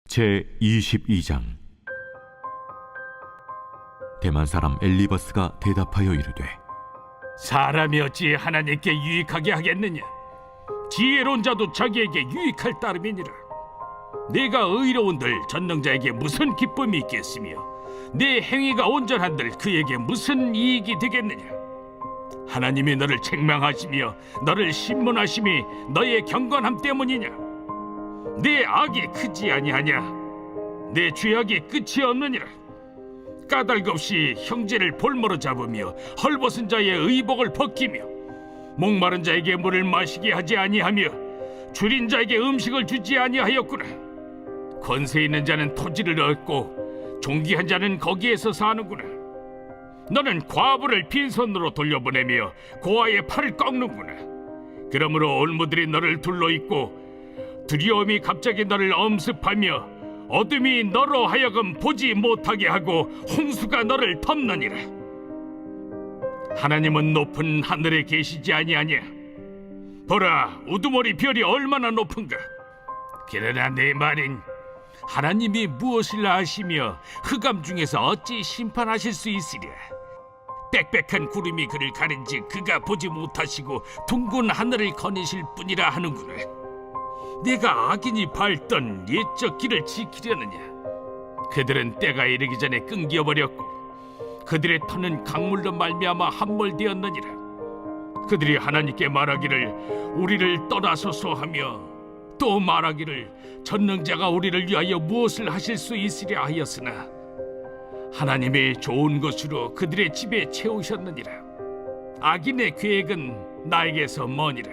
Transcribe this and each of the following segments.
제22장. 대만 사람 엘리바스가 대답하여 이르되, 사람이 어찌 하나님께 유익하게 하겠느냐? 지혜로운 자도 자기에게 유익할 따름이니라. 네가 의로운들 전능자에게 무슨 기쁨이 있겠으며 네 행위가 온전한들 그에게 무슨 이익이 되겠느냐? 하나님이 너를 책망하시며 너를 신문하심이 너의 경건함 때문이냐? 네 악이 크지 아니하냐? 내 죄악이 끝이 없느니라. 까닭 없이 형제를 볼모로 잡으며 헐벗은 자의 의복을 벗기며 목마른 자에게 물을 마시게 하지 아니하며 줄인 자에게 음식을 주지 아니하였구나. 권세 있는 자는 토지를 얻고 존귀한 자는 거기에서 사는구나. 너는 과부를 빈손으로 돌려보내며 고아의 팔을 꺾는구나. 그러므로 올무들이 너를 둘러있고 두려움이 갑자기 너를 엄습하며 어둠이 너로 하여금 보지 못하게 하고 홍수가 너를 덮느니라. 하나님은 높은 하늘에 계시지 아니하냐? 보라, 우두머리 별이 얼마나 높은가? 그러나 내 말은 하나님이 무엇을 아시며 흑암 중에서 어찌 심판하실 수 있으랴? 빽빽한 구름이 그를 가린즉 그가 보지 못하시고 둥근 하늘을 거니실 뿐이라 하는구나. 네가 악인이 밟던 옛적 길을 지키려느냐? 그들은 때가 이르기 전에 끊겨버렸고 그들의 터는 강물로 말미암아 함몰되었느니라. 그들이 하나님께 말하기를 우리를 떠나소서 하며 또 말하기를 전능자가 우리를 위하여 무엇을 하실 수 있으랴 하였으나 하나님이 좋은 것으로 그들의 집에 채우셨느니라. 악인의 계획은 나에게서 머니라.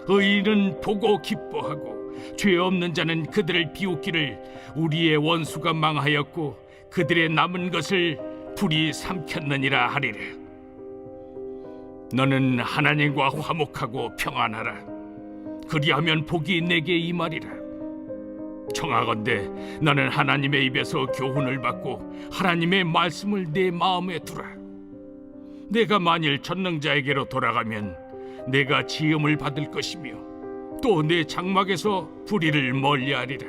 의인은 보고 기뻐하고 죄 없는 자는 그들을 비웃기를 우리의 원수가 망하였고 그들의 남은 것을 불이 삼켰느니라 하리라. 너는 하나님과 화목하고 평안하라. 그리하면 복이 내게 임하리라. 청하건대 너는 하나님의 입에서 교훈을 받고 하나님의 말씀을 내 마음에 두라. 내가 만일 전능자에게로 돌아가면 내가 지음을 받을 것이며 또 내 장막에서 불의를 멀리하리라.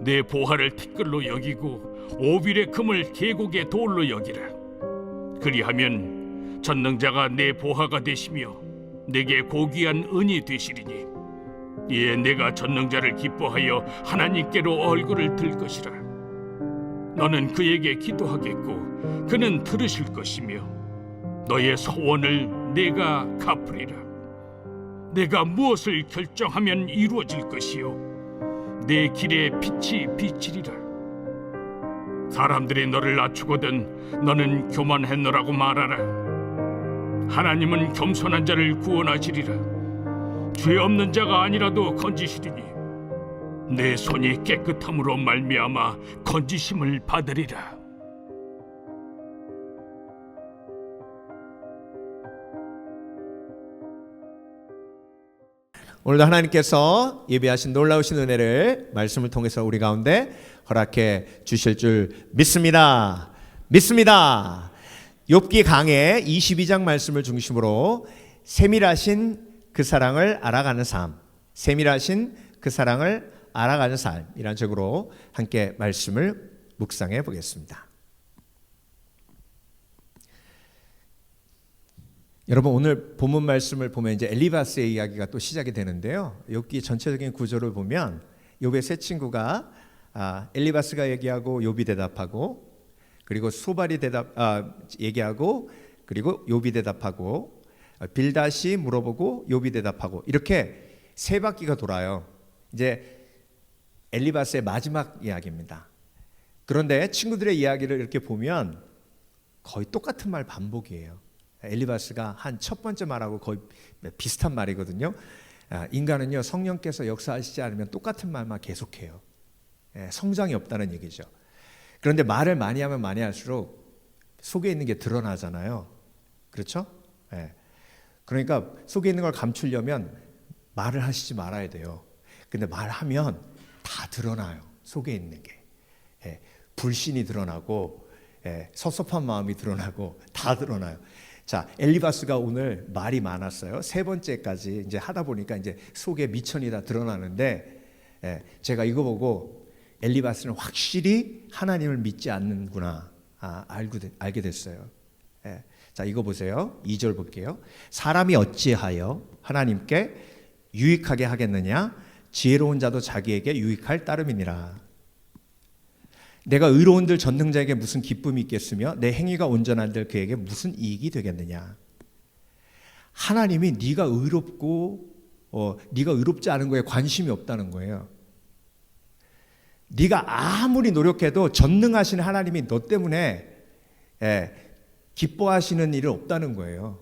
내 보화를 티끌로 여기고 오빌의 금을 계곡의 돌로 여기라. 그리하면 전능자가 내 보화가 되시며 내게 고귀한 은이 되시리니 이에 내가 전능자를 기뻐하여 하나님께로 얼굴을 들 것이라. 너는 그에게 기도하겠고 그는 들으실 것이며 너의 소원을 내가 갚으리라. 내가 무엇을 결정하면 이루어질 것이요 내 길에 빛이 비치리라. 사람들이 너를 낮추거든 너는 교만했노라고 말하라. 하나님은 겸손한 자를 구원하시리라. 죄 없는 자가 아니라도 건지시리니 내 손이 깨끗함으로 말미암아 건지심을 받으리라. 오늘도 하나님께서 예비하신 놀라우신 은혜를 말씀을 통해서 우리 가운데 허락해 주실 줄 믿습니다. 욥기 강의 22장 말씀을 중심으로 세밀하신 그 사랑을 알아가는 삶, 세밀하신 그 사랑을 알아가는 삶이란 책으로 함께 말씀을 묵상해 보겠습니다. 여러분, 오늘 본문 말씀을 보면 이제 엘리바스의 이야기가 또 시작이 되는데요. 욥기 전체적인 구조를 보면 욥의 세 친구가 엘리바스가 얘기하고 욥이 대답하고 그리고 소발이 얘기하고 그리고 욥이 대답하고 빌닷이 물어보고 욥이 대답하고 이렇게 세 바퀴가 돌아요. 이제 엘리바스의 마지막 이야기입니다. 그런데 친구들의 이야기를 이렇게 보면 거의 똑같은 말 반복이에요. 엘리바스가 한 첫 번째 말하고 거의 비슷한 말이거든요. 인간은요 성령께서 역사하시지 않으면 똑같은 말만 계속해요. 성장이 없다는 얘기죠. 그런데 말을 많이 하면 많이 할수록 속에 있는 게 드러나잖아요. 그렇죠? 그러니까 속에 있는 걸 감추려면 말을 하시지 말아야 돼요. 근데 말하면 다 드러나요. 속에 있는 게 불신이 드러나고 섭섭한 마음이 드러나고 다 드러나요. 자, 엘리바스가 오늘 말이 많았어요. 세 번째까지 이제 하다 보니까 이제 속에 미천이 다 드러나는데 제가 이거 보고 엘리바스는 확실히 하나님을 믿지 않는구나 알게 됐어요. 예. 자, 이거 보세요. 2절 볼게요. 사람이 어찌하여 하나님께 유익하게 하겠느냐? 지혜로운 자도 자기에게 유익할 따름이니라. 내가 의로운들 전능자에게 무슨 기쁨이 있겠으며 내 행위가 온전한들 그에게 무슨 이익이 되겠느냐? 하나님이 네가 의롭고 네가 의롭지 않은 거에 관심이 없다는 거예요. 네가 아무리 노력해도 전능하신 하나님이 너 때문에 기뻐하시는 일은 없다는 거예요.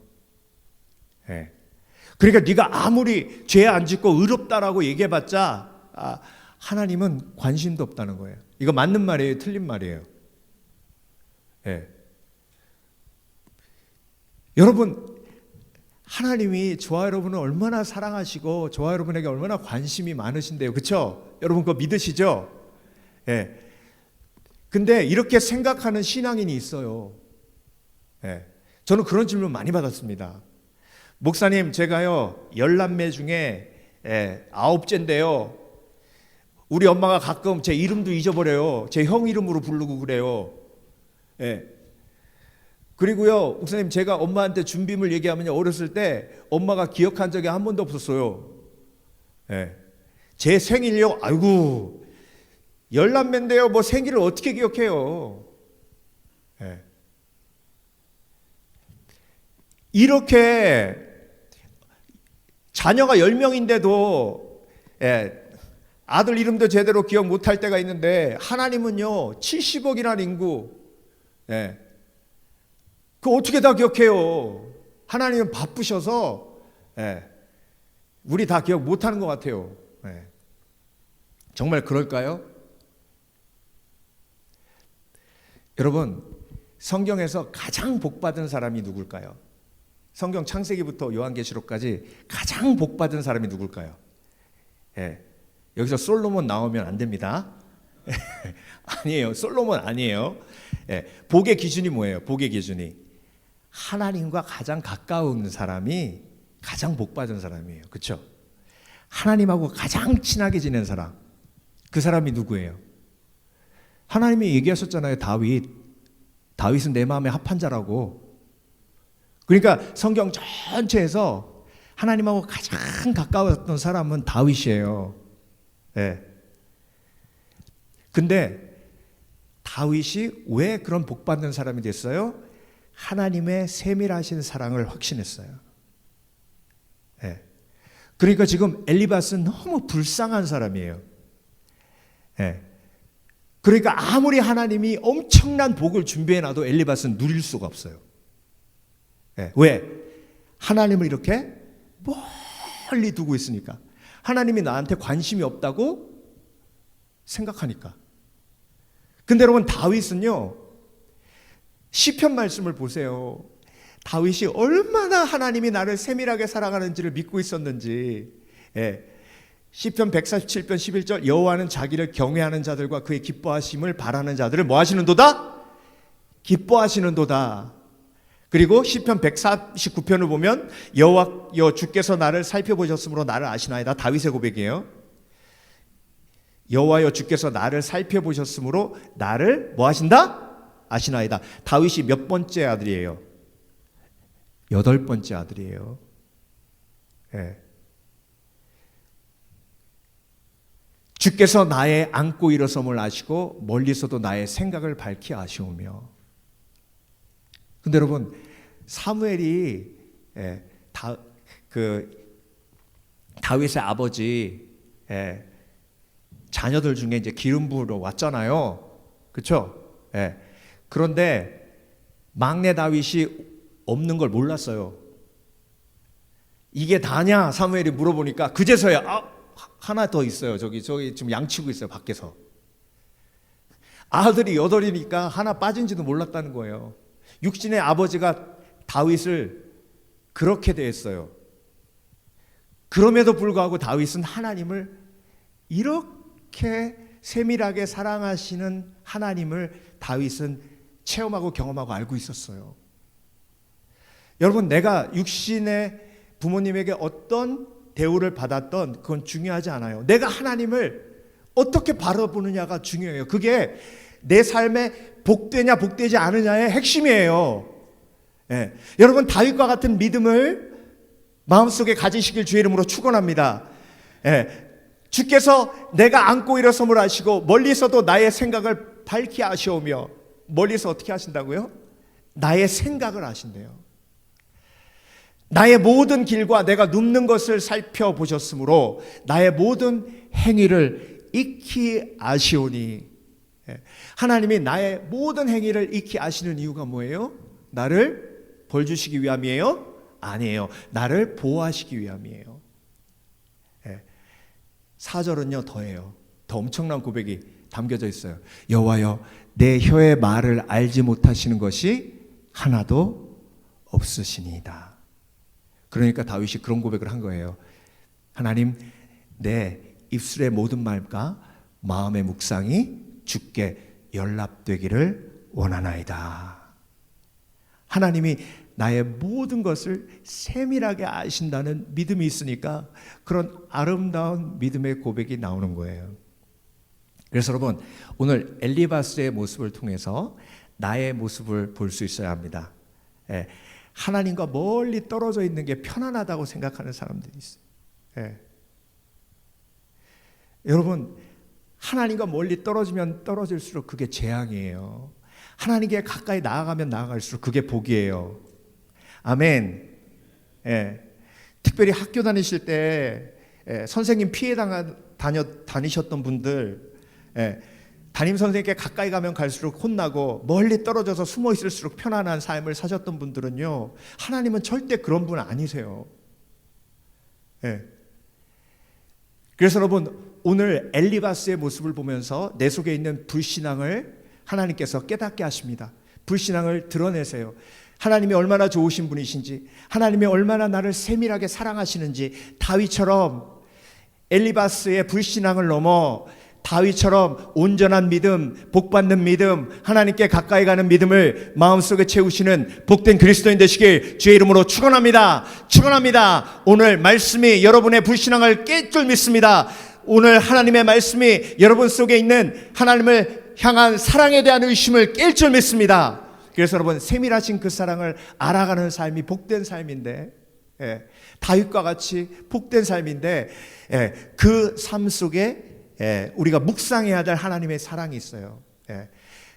그러니까 네가 아무리 죄 안 짓고 의롭다라고 얘기해봤자 하나님은 관심도 없다는 거예요. 이거 맞는 말이에요? 틀린 말이에요? 여러분, 하나님이 저와 여러분을 얼마나 사랑하시고 저와 여러분에게 얼마나 관심이 많으신데요. 그렇죠? 여러분 그거 믿으시죠? 근데 이렇게 생각하는 신앙인이 있어요. 저는 그런 질문 많이 받았습니다. 목사님, 제가요 10남매 중에 9째인데요 우리 엄마가 가끔 제 이름도 잊어버려요. 제 형 이름으로 부르고 그래요. 그리고요 목사님, 제가 엄마한테 준비물 얘기하면 어렸을 때 엄마가 기억한 적이 한 번도 없었어요. 제 생일요? 아이고 10남매인데요 뭐 생일을 어떻게 기억해요? 이렇게 자녀가 10명인데도 아들 이름도 제대로 기억 못할 때가 있는데 하나님은요 70억이라는 인구 그거 어떻게 다 기억해요? 하나님은 바쁘셔서 우리 다 기억 못하는 것 같아요. 정말 그럴까요? 여러분, 성경에서 가장 복받은 사람이 누굴까요? 성경 창세기부터 요한계시록까지 가장 복받은 사람이 누굴까요? 여기서 솔로몬 나오면 안 됩니다. 아니에요. 솔로몬 아니에요. 복의 기준이 뭐예요? 복의 기준이 하나님과 가장 가까운 사람이 가장 복받은 사람이에요. 그렇죠? 하나님하고 가장 친하게 지낸 사람, 그 사람이 누구예요? 하나님이 얘기하셨잖아요. 다윗은 내 마음에 합한 자라고. 그러니까 성경 전체에서 하나님하고 가장 가까웠던 사람은 다윗이에요. 근데 다윗이 왜 그런 복받는 사람이 됐어요? 하나님의 세밀하신 사랑을 확신했어요. 그러니까 지금 엘리바스는 너무 불쌍한 사람이에요. 그러니까 아무리 하나님이 엄청난 복을 준비해놔도 엘리바스는 누릴 수가 없어요. 왜? 하나님을 이렇게 멀리 두고 있으니까. 하나님이 나한테 관심이 없다고 생각하니까. 근데 여러분, 다윗은요 시편 말씀을 보세요. 다윗이 얼마나 하나님이 나를 세밀하게 사랑하는지를 믿고 있었는지. 시편 147편 11절 여호와는 자기를 경외하는 자들과 그의 기뻐하심을 바라는 자들을 뭐 하시는도다? 기뻐하시는도다. 그리고 시편 149편을 보면 여호와여 주께서 나를 살펴보셨으므로 나를 아시나이다. 다윗의 고백이에요. 여호와여 주께서 나를 살펴보셨으므로 나를 뭐 하신다? 아시나이다. 다윗이 몇 번째 아들이에요? 8번째 아들이에요. 주께서 나의 앉고 일어섬을 아시고 멀리서도 나의 생각을 밝히 아시오며. 근데 여러분, 사무엘이 다윗의 아버지 자녀들 중에 이제 기름 부으러 왔잖아요. 그렇죠? 그런데 막내 다윗이 없는 걸 몰랐어요. 이게 다냐? 사무엘이 물어보니까 그제서야 하나 더 있어요. 저기 지금 양치고 있어요. 밖에서. 아들이 8이니까 하나 빠진지도 몰랐다는 거예요. 육신의 아버지가 다윗을 그렇게 대했어요. 그럼에도 불구하고 다윗은 하나님을 이렇게 세밀하게 사랑하시는 하나님을 다윗은 체험하고 경험하고 알고 있었어요. 여러분, 내가 육신의 부모님에게 어떤 대우를 받았던 그건 중요하지 않아요. 내가 하나님을 어떻게 바라보느냐가 중요해요. 그게 내 삶에 복되냐 복되지 않느냐의 핵심이에요. 예. 여러분 다윗과 같은 믿음을 마음속에 가지시길 주의 이름으로 축원합니다. 예. 주께서 내가 안고 일어섬을 아시고 멀리서도 나의 생각을 밝히 아시오며, 멀리서 어떻게 하신다고요? 나의 생각을 아신대요. 나의 모든 길과 내가 눕는 것을 살펴보셨으므로 나의 모든 행위를 익히 아시오니. 하나님이 나의 모든 행위를 익히 아시는 이유가 뭐예요? 나를 벌 주시기 위함이에요? 아니에요. 나를 보호하시기 위함이에요. 4절은요 더해요. 더 엄청난 고백이 담겨져 있어요. 여호와여, 내 혀의 말을 알지 못하시는 것이 하나도 없으시니이다. 그러니까 다윗이 그런 고백을 한 거예요. 하나님, 내 입술의 모든 말과 마음의 묵상이 주께 연락되기를 원하나이다. 하나님이 나의 모든 것을 세밀하게 아신다는 믿음이 있으니까 그런 아름다운 믿음의 고백이 나오는 거예요. 그래서 여러분, 오늘 엘리바스의 모습을 통해서 나의 모습을 볼 수 있어야 합니다. 하나님과 멀리 떨어져 있는 게 편안하다고 생각하는 사람들이 있어요. 여러분, 하나님과 멀리 떨어지면 떨어질수록 그게 재앙이에요. 하나님께 가까이 나아가면 나아갈수록 그게 복이에요. 아멘. 특별히 학교 다니실 때 선생님 피해 다니셨던 분들, 담임 선생님께 가까이 가면 갈수록 혼나고 멀리 떨어져서 숨어 있을수록 편안한 삶을 사셨던 분들은요, 하나님은 절대 그런 분 아니세요. 그래서 여러분, 오늘 엘리바스의 모습을 보면서 내 속에 있는 불신앙을 하나님께서 깨닫게 하십니다. 불신앙을 드러내세요. 하나님이 얼마나 좋으신 분이신지, 하나님이 얼마나 나를 세밀하게 사랑하시는지, 다윗처럼 엘리바스의 불신앙을 넘어 다윗처럼 온전한 믿음, 복받는 믿음, 하나님께 가까이 가는 믿음을 마음속에 채우시는 복된 그리스도인 되시길 주의 이름으로 축원합니다. 축원합니다. 오늘 말씀이 여러분의 불신앙을 깰 줄 믿습니다. 오늘 하나님의 말씀이 여러분 속에 있는 하나님을 향한 사랑에 대한 의심을 깰 줄 믿습니다. 그래서 여러분, 세밀하신 그 사랑을 알아가는 삶이 복된 삶인데, 다윗과 같이 복된 삶인데, 그 삶 속에 우리가 묵상해야 될 하나님의 사랑이 있어요.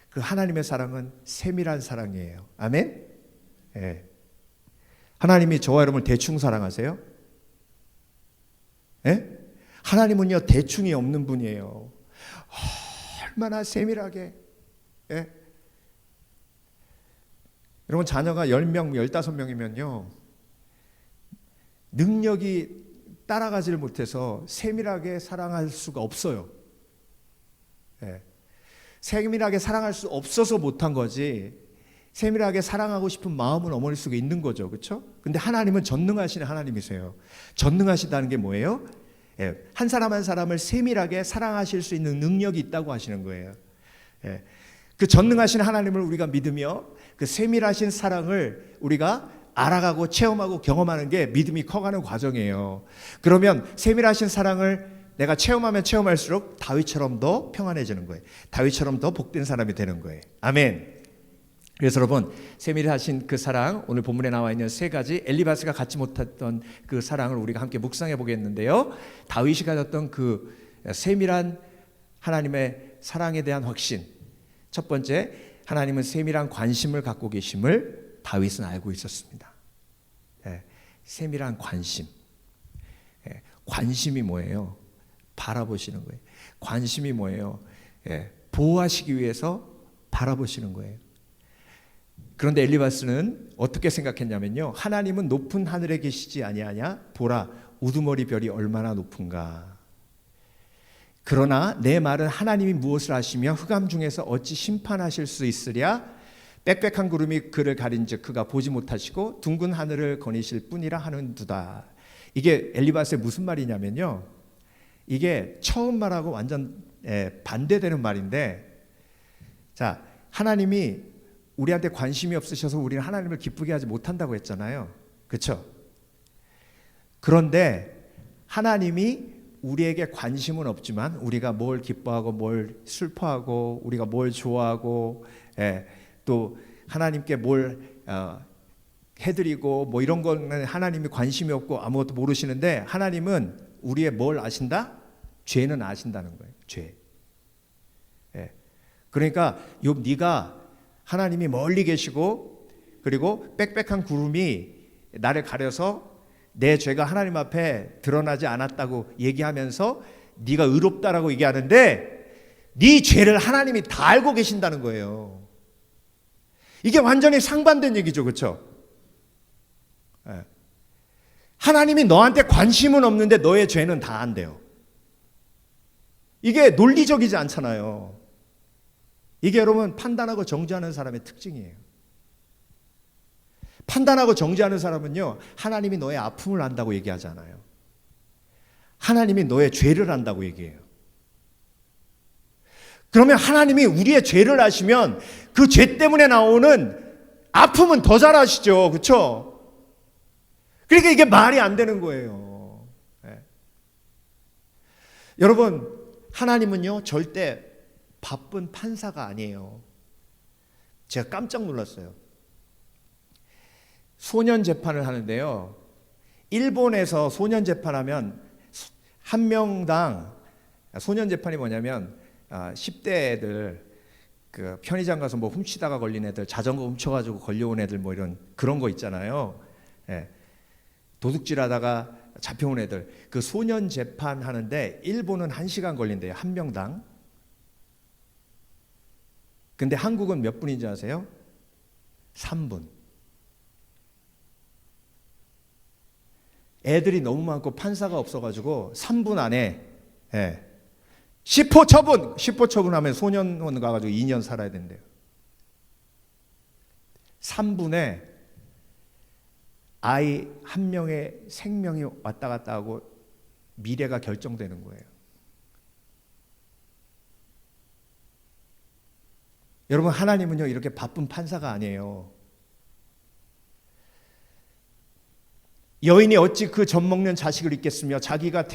그 하나님의 사랑은 세밀한 사랑이에요. 아멘. 하나님이 저와 여러분을 대충 사랑하세요? 하나님은요 대충이 없는 분이에요. 얼마나 세밀하게. 여러분, 자녀가 10명, 15명이면요 능력이 따라가지를 못해서 세밀하게 사랑할 수가 없어요. 세밀하게 사랑할 수 없어서 못한 거지, 세밀하게 사랑하고 싶은 마음은 어머니 속에 있는 거죠. 그렇죠? 근데 하나님은 전능하신 하나님이세요. 전능하시다는 게 뭐예요? 한 사람 한 사람을 세밀하게 사랑하실 수 있는 능력이 있다고 하시는 거예요. 그 전능하신 하나님을 우리가 믿으며 그 세밀하신 사랑을 우리가 알아가고 체험하고 경험하는 게 믿음이 커가는 과정이에요. 그러면 세밀하신 사랑을 내가 체험하면 체험할수록 다윗처럼 더 평안해지는 거예요. 다윗처럼 더 복된 사람이 되는 거예요. 아멘. 그래서 여러분, 세밀하신 그 사랑, 오늘 본문에 나와 있는 세 가지 엘리바스가 갖지 못했던 그 사랑을 우리가 함께 묵상해 보겠는데요. 다윗이 가졌던 그 세밀한 하나님의 사랑에 대한 확신. 첫 번째, 하나님은 세밀한 관심을 갖고 계심을 다윗은 알고 있었습니다. 세밀한 관심. 관심이 뭐예요? 바라보시는 거예요. 관심이 뭐예요? 보호하시기 위해서 바라보시는 거예요. 그런데 엘리바스는 어떻게 생각했냐면요, 하나님은 높은 하늘에 계시지 아니하냐? 보라, 우두머리 별이 얼마나 높은가. 그러나 내 말은 하나님이 무엇을 하시며 흑암 중에서 어찌 심판하실 수 있으랴? 빽빽한 구름이 그를 가린즉 그가 보지 못하시고 둥근 하늘을 거니실 뿐이라 하는두다. 이게 엘리바스의 무슨 말이냐면요, 이게 처음 말하고 완전 반대되는 말인데, 자, 하나님이 우리한테 관심이 없으셔서 우리는 하나님을 기쁘게 하지 못한다고 했잖아요. 그렇죠? 그런데 하나님이 우리에게 관심은 없지만 우리가 뭘 기뻐하고 뭘 슬퍼하고 우리가 뭘 좋아하고 또 하나님께 뭘 해드리고 뭐 이런 거는 하나님이 관심이 없고 아무것도 모르시는데 하나님은 우리의 뭘 아신다? 죄는 아신다는 거예요. 죄. 그러니까 욥 네가 하나님이 멀리 계시고 그리고 빽빽한 구름이 나를 가려서 내 죄가 하나님 앞에 드러나지 않았다고 얘기하면서 네가 의롭다라고 얘기하는데 네 죄를 하나님이 다 알고 계신다는 거예요. 이게 완전히 상반된 얘기죠. 그렇죠? 하나님이 너한테 관심은 없는데 너의 죄는 다 안돼요. 이게 논리적이지 않잖아요. 이게 여러분 판단하고 정죄하는 사람의 특징이에요. 판단하고 정죄하는 사람은요, 하나님이 너의 아픔을 안다고 얘기하잖아요. 하나님이 너의 죄를 안다고 얘기해요. 그러면 하나님이 우리의 죄를 아시면 그 죄 때문에 나오는 아픔은 더 잘 아시죠. 그렇죠? 그러니까 이게 말이 안 되는 거예요. 여러분, 하나님은요 절대 바쁜 판사가 아니에요. 제가 깜짝 놀랐어요. 소년 재판을 하는데요. 일본에서 소년 재판하면 한 명당, 소년 재판이 뭐냐면 10대 애들 그 편의점 가서 뭐 훔치다가 걸린 애들, 자전거 훔쳐가지고 걸려온 애들 뭐 이런 그런 거 있잖아요. 도둑질하다가 잡혀온 애들, 그 소년 재판 하는데 일본은 1시간 걸린대요. 한 명당. 근데 한국은 몇 분인지 아세요? 3분. 애들이 너무 많고 판사가 없어가지고 3분 안에 10호 처분! 10호 처분하면 소년원 가가지고 2년 살아야 된대요. 3분에 아이 한 명의 생명이 왔다 갔다 하고 미래가 결정되는 거예요. 여러분, 하나님은요 이렇게 바쁜 판사가 아니에요. 여인이 어찌 그 젖 먹는 자식을 잊겠으며 자기가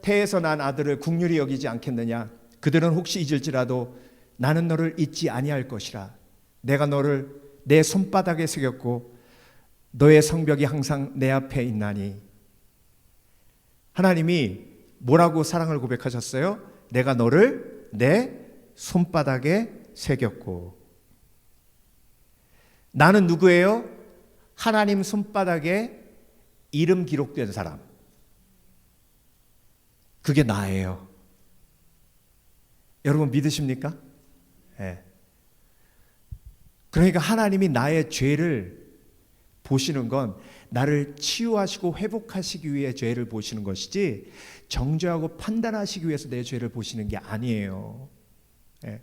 태에서 난 아들을 긍휼히 여기지 않겠느냐. 그들은 혹시 잊을지라도 나는 너를 잊지 아니할 것이라. 내가 너를 내 손바닥에 새겼고 너의 성벽이 항상 내 앞에 있나니. 하나님이 뭐라고 사랑을 고백하셨어요? 내가 너를 내 손바닥에 새겼고. 나는 누구예요? 하나님 손바닥에 이름 기록된 사람. 그게 나예요. 여러분 믿으십니까? 네. 그러니까 하나님이 나의 죄를 보시는 건 나를 치유하시고 회복하시기 위해 죄를 보시는 것이지 정죄하고 판단하시기 위해서 내 죄를 보시는 게 아니에요. 네.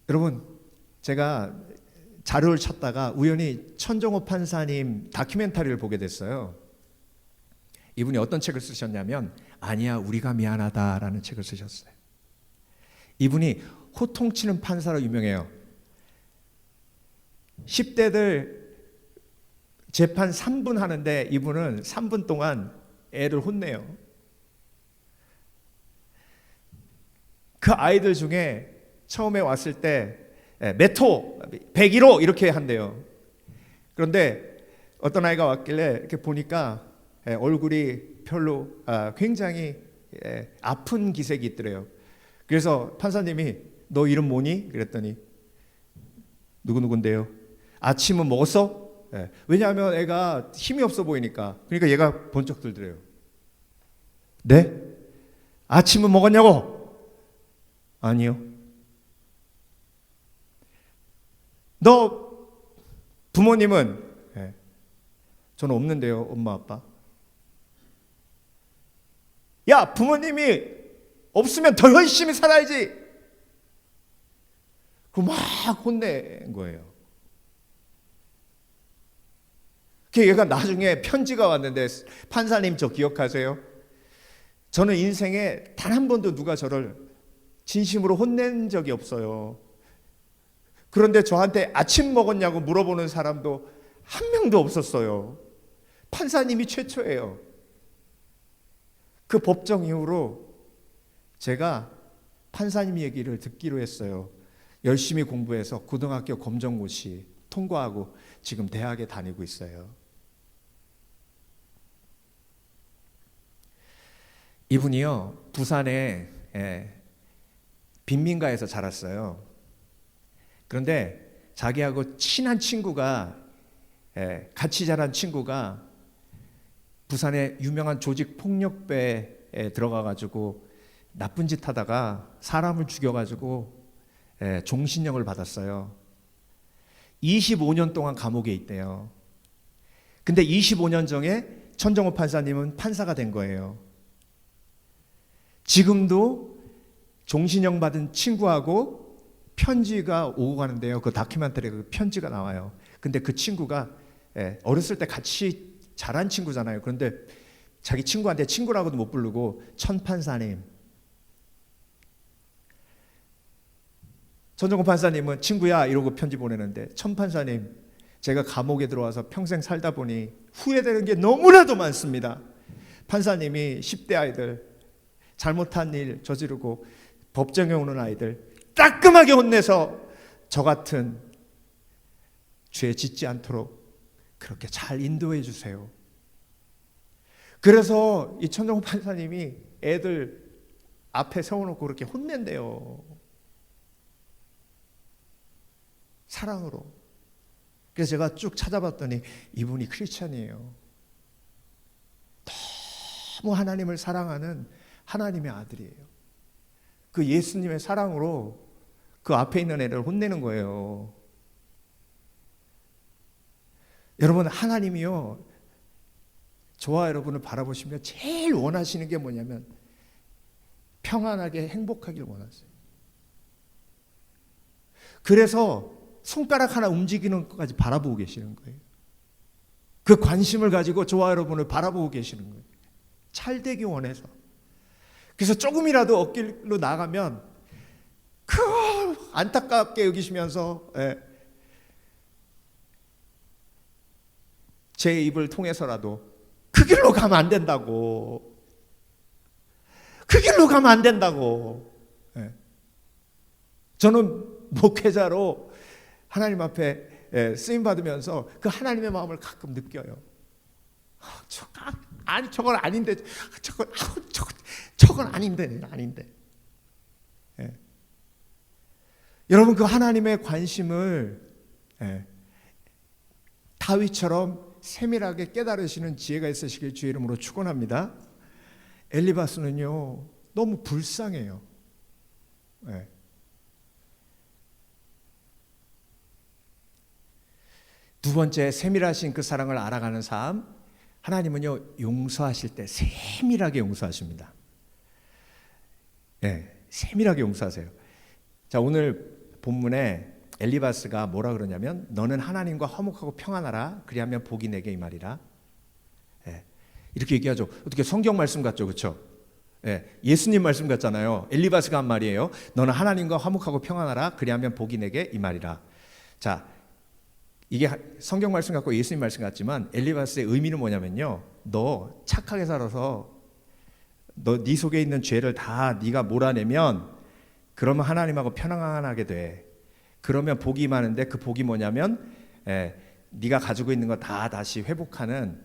여러분, 제가 자료를 찾다가 우연히 천정호 판사님 다큐멘터리를 보게 됐어요. 이분이 어떤 책을 쓰셨냐면 아니야 우리가 미안하다라는 책을 쓰셨어요. 이분이 호통치는 판사로 유명해요. 10대들 재판 3분 하는데 이분은 3분 동안 애를 혼내요. 그 아이들 중에 처음에 왔을 때 몇 호, 101호 이렇게 한대요. 그런데 어떤 아이가 왔길래 이렇게 보니까 얼굴이 별로 굉장히 아픈 기색이 있더래요. 그래서 판사님이 너 이름 뭐니? 그랬더니 누구누군데요. 아침은 먹었어? 왜냐하면 애가 힘이 없어 보이니까. 그러니까 얘가 번쩍 들더래요. 네? 아침은 먹었냐고? 아니요. 너 부모님은? 저는 없는데요. 엄마 아빠. 야, 부모님이 없으면 더 열심히 살아야지. 그 막 혼낸 거예요. 얘가 나중에 편지가 왔는데 판사님 저 기억하세요? 저는 인생에 단 한 번도 누가 저를 진심으로 혼낸 적이 없어요. 그런데 저한테 아침 먹었냐고 물어보는 사람도 한 명도 없었어요. 판사님이 최초예요. 그 법정 이후로 제가 판사님 얘기를 듣기로 했어요. 열심히 공부해서 고등학교 검정고시 통과하고 지금 대학에 다니고 있어요. 이분이요, 부산에 빈민가에서 자랐어요. 그런데 자기하고 친한 친구가, 같이 자란 친구가 부산의 유명한 조직 폭력배에 들어가가지고 나쁜 짓 하다가 사람을 죽여가지고 종신형을 받았어요. 25년 동안 감옥에 있대요. 근데 25년 전에 천정호 판사님은 판사가 된 거예요. 지금도 종신형 받은 친구하고 편지가 오고 가는데요. 그 다큐멘터리에 그 편지가 나와요. 근데 그 친구가 어렸을 때 같이 자란 친구잖아요. 그런데 자기 친구한테 친구라고도 못 부르고 천 판사님, 천정호 판사님은 친구야 이러고 편지 보내는데, 천 판사님, 제가 감옥에 들어와서 평생 살다 보니 후회되는 게 너무나도 많습니다. 판사님이 10대 아이들 잘못한 일 저지르고 법정에 오는 아이들 따끔하게 혼내서 저 같은 죄 짓지 않도록 그렇게 잘 인도해 주세요. 그래서 이 천정호 판사님이 애들 앞에 세워놓고 그렇게 혼낸대요. 사랑으로. 그래서 제가 쭉 찾아봤더니 이분이 크리스찬이에요. 너무 하나님을 사랑하는 하나님의 아들이에요. 그 예수님의 사랑으로 그 앞에 있는 애를 혼내는 거예요. 여러분, 하나님이요, 저와 여러분을 바라보시면 제일 원하시는 게 뭐냐면 평안하게 행복하길 원하세요. 그래서 손가락 하나 움직이는 것까지 바라보고 계시는 거예요. 그 관심을 가지고 저와 여러분을 바라보고 계시는 거예요. 찰되기 원해서. 그래서 조금이라도 어길로 나가면 그 안타깝게 여기시면서 제 입을 통해서라도 그 길로 가면 안 된다고, 그 길로 가면 안 된다고. 저는 목회자로 하나님 앞에 쓰임 받으면서 그 하나님의 마음을 가끔 느껴요. 아니 저건 아닌데, 저건 아닌데. 여러분, 그 하나님의 관심을 다윗처럼 세밀하게 깨달으시는 지혜가 있으시길 주의 이름으로 축원합니다. 엘리바스는요 너무 불쌍해요. 두 번째, 세밀하신 그 사랑을 알아가는 삶. 하나님은요 용서하실 때 세밀하게 용서하십니다. 세밀하게 용서하세요. 자, 오늘 본문에 엘리바스가 뭐라 그러냐면, 너는 하나님과 화목하고 평안하라, 그리하면 복이 내게 이 말이라. 이렇게 얘기하죠. 어떻게 성경 말씀 같죠, 그렇죠? 예수님 말씀 같잖아요. 엘리바스가 한 말이에요. 너는 하나님과 화목하고 평안하라, 그리하면 복이 내게 이 말이라. 자, 이게 성경 말씀 같고 예수님 말씀 같지만 엘리바스의 의미는 뭐냐면요, 너 착하게 살아서 네 속에 있는 죄를 다 네가 몰아내면 그러면 하나님하고 평안하게 돼. 그러면 복이 많은데 그 복이 뭐냐면 네가 가지고 있는 거 다 다시 회복하는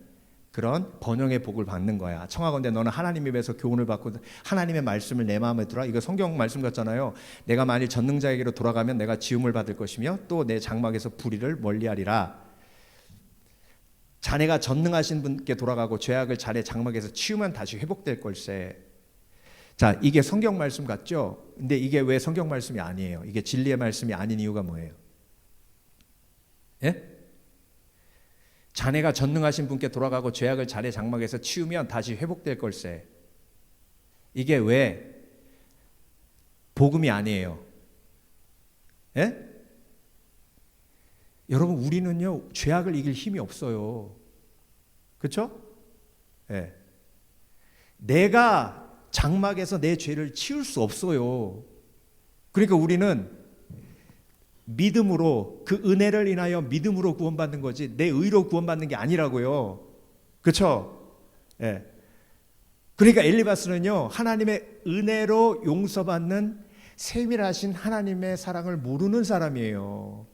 그런 번영의 복을 받는 거야. 청하건대 너는 하나님 입에서 교훈을 받고 하나님의 말씀을 내 마음에 두라. 이거 성경 말씀 같잖아요. 내가 만일 전능자에게로 돌아가면 내가 지음을 받을 것이며 또 내 장막에서 불의를 멀리하리라. 자네가 전능하신 분께 돌아가고 죄악을 자네 장막에서 치우면 다시 회복될 걸세. 자, 이게 성경 말씀 같죠? 근데 이게 왜 성경 말씀이 아니에요? 이게 진리의 말씀이 아닌 이유가 뭐예요? 자네가 전능하신 분께 돌아가고 죄악을 자네 장막에서 치우면 다시 회복될 걸세. 이게 왜 복음이 아니에요? 여러분, 우리는요 죄악을 이길 힘이 없어요. 그렇죠? 내가 장막에서 내 죄를 치울 수 없어요. 그러니까 우리는 믿음으로, 그 은혜를 인하여 믿음으로 구원받는 거지 내 의로 구원받는 게 아니라고요. 그렇죠? 그러니까 엘리바스는요, 하나님의 은혜로 용서받는 세밀하신 하나님의 사랑을 모르는 사람이에요.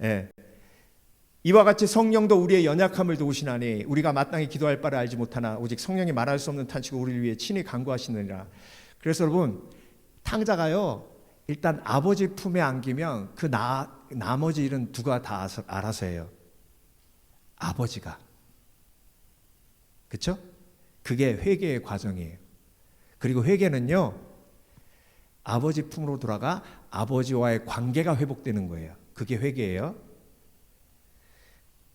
예. 이와 같이 성령도 우리의 연약함을 도우시나니 우리가 마땅히 기도할 바를 알지 못하나 오직 성령이 말할 수 없는 탄식을 우리를 위해 친히 간구하시느니라. 그래서 여러분, 탕자가요, 일단 아버지 품에 안기면 그 나머지 일은 누가 다 알아서 해요? 아버지가. 그렇죠? 그게 회개의 과정이에요. 그리고 회개는요, 아버지 품으로 돌아가 아버지와의 관계가 회복되는 거예요. 그게 회개예요.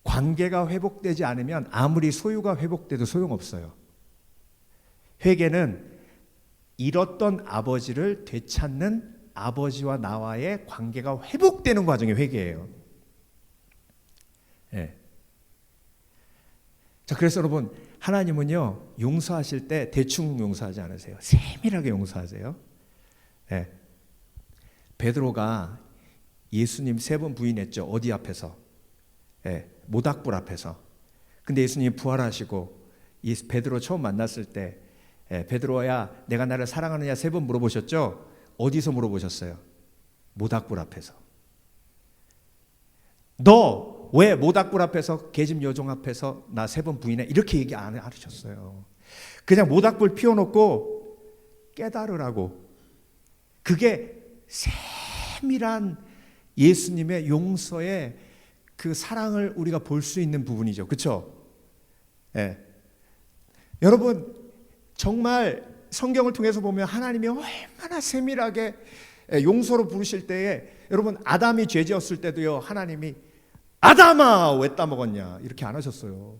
관계가 회복되지 않으면 아무리 소유가 회복돼도 소용없어요. 회개는 잃었던 아버지를 되찾는 아버지와 나와의 관계가 회복되는 과정이 회개예요. 네. 자, 그래서 여러분, 하나님은요, 용서하실 때 대충 용서하지 않으세요. 세밀하게 용서하세요. 네. 베드로가 예수님 3번 부인했죠. 어디 앞에서? 네. 모닥불 앞에서. 근데 예수님이 부활하시고 베드로 처음 만났을 때, 베드로야 내가 나를 사랑하느냐 3번 물어보셨죠? 어디서 물어보셨어요? 모닥불 앞에서. 너 왜 모닥불 앞에서, 계집 여종 앞에서 나 3번 부인해? 이렇게 얘기 안 하셨어요. 그냥 모닥불 피워놓고 깨달으라고. 그게 세밀한 예수님의 용서의 그 사랑을 우리가 볼 수 있는 부분이죠. 그렇죠? 네. 여러분, 정말 성경을 통해서 보면 하나님이 얼마나 세밀하게 용서로 부르실 때에, 여러분, 아담이 죄 지었을 때도요, 하나님이 아담아 왜 따먹었냐 이렇게 안 하셨어요.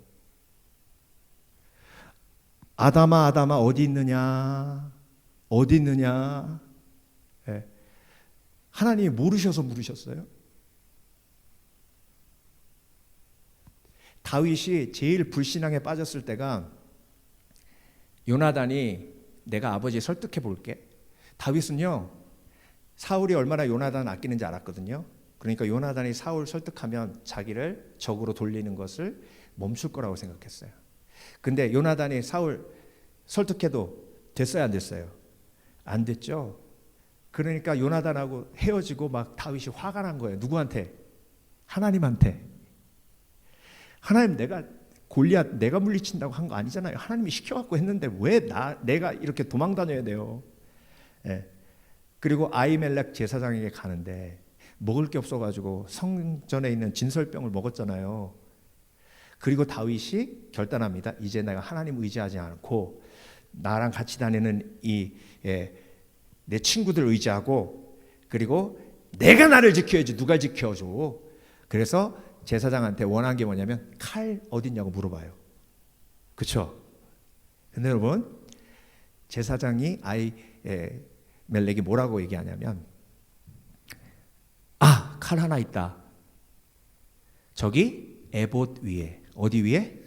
아담아 아담아 어디 있느냐, 어디 있느냐. 네. 하나님이 모르셔서 물으셨어요. 다윗이 제일 불신앙에 빠졌을 때가, 요나단이 내가 아버지 설득해 볼게. 다윗은요, 사울이 얼마나 요나단 아끼는지 알았거든요. 그러니까 요나단이 사울 설득하면 자기를 적으로 돌리는 것을 멈출 거라고 생각했어요. 근데 요나단이 사울 설득해도 됐어요, 안 됐어요? 안 됐죠. 그러니까 요나단하고 헤어지고 막 다윗이 화가 난 거예요. 누구한테? 하나님한테. 하나님, 골리앗 내가 물리친다고 한 거 아니잖아요. 하나님이 시켜갖고 했는데 왜 내가 이렇게 도망 다녀야 돼요? 예. 그리고 아히멜렉 제사장에게 가는데 먹을 게 없어가지고 성전에 있는 진설병을 먹었잖아요. 그리고 다윗이 결단합니다. 이제 내가 하나님 의지하지 않고 나랑 같이 다니는 내 친구들 의지하고, 그리고 내가 나를 지켜야지 누가 지켜줘. 그래서 제사장한테 원한 게 뭐냐면 칼 어딨냐고 물어봐요. 그렇죠? 근데 여러분, 제사장이 아히멜렉이 뭐라고 얘기하냐면, 칼 하나 있다. 저기 에봇 위에. 어디 위에?